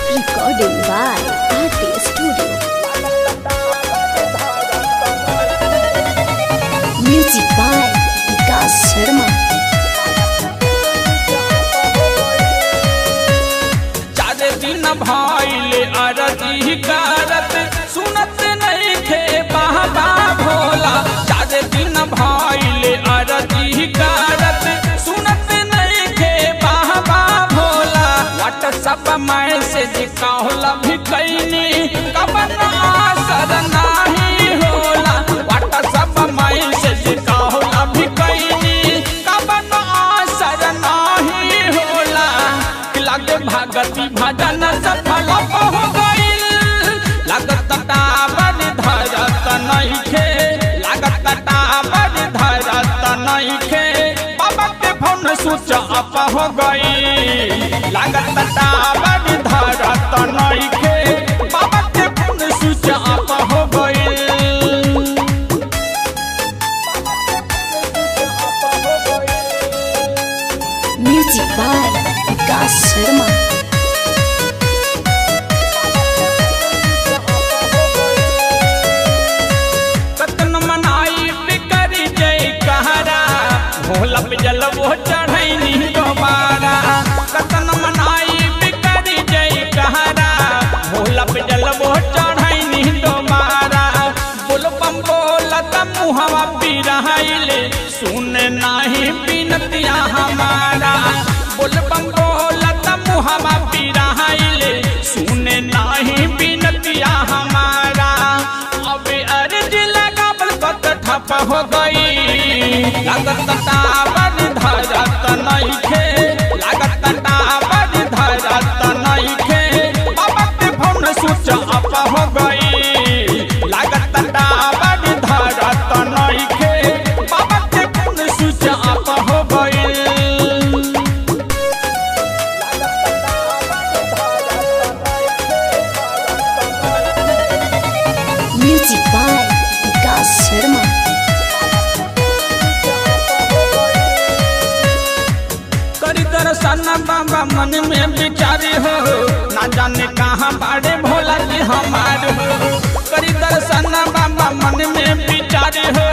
Recording by RT Studio. Music by Vikas Sharma. चारे दिन भइले अरजी करत सुनत नहीं खे बाबा भोला। चारे दिन भइले अरजी करत सुनत नहीं खे बाबा भोला। व्हाट्सएप मैसेज कॉल भी कैनी कबन असर नहीं होला। व्हाट्सएप मैसेज कॉल भी कैनी कबन असर नहीं होला। लगे भगती भजन सफल हो गईल लागत टावर धरत नइखे। लागत टावर धरत नइखे बाबा के फोन स्विच ऑफ हो गईल। लागत टावर धरत नइखे बाबा के फोन स्विच ऑफ हो गईल। Music by Vikas Sharma. कतन मनाई बिकरी जय कहरा भोला पे जल वो चढ़ैनी दोबारा। कतन मनाई बिकरी जय कहरा भोला पे जल वो चढ़ैनी दोबारा। बोल बम बोलत मुहवा पिराइले सुन नाही बिनतिया हमारा। बोल बम बोलत मुहवा पिराइले सुन नाही बिनतिया हमारा। अबे अर्ज लगावल कत ठप हो गई। लागत टावर धरत नइखे। लागत टावर धरत नइखे बाबा के फोन स्विच ऑफ हो गई। लागत टावर धरत नइखे बाबा के फोन स्विच ऑफ हो गई। Music by Vikas Sharma. करी दर्शन बाबा मन में विचारी हो ना जाने कहाँ बाड़े भोला जी हमार हो। करी दर्शन बाबा मन में विचारी हो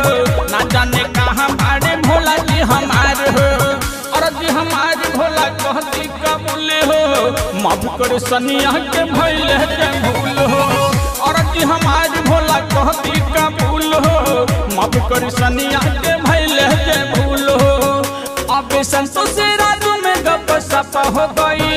ना जाने कहाँ बाड़े भोला जी हमार हो। और जी हमार भोला कहती कबूल हो माफ कर सनिया के भइले के भूल हो। और जी हमार भोला कहती कबूल हो माफ कर सनिया के भइले के भूल हो। अब संतोष राजू में गप सप हो गई।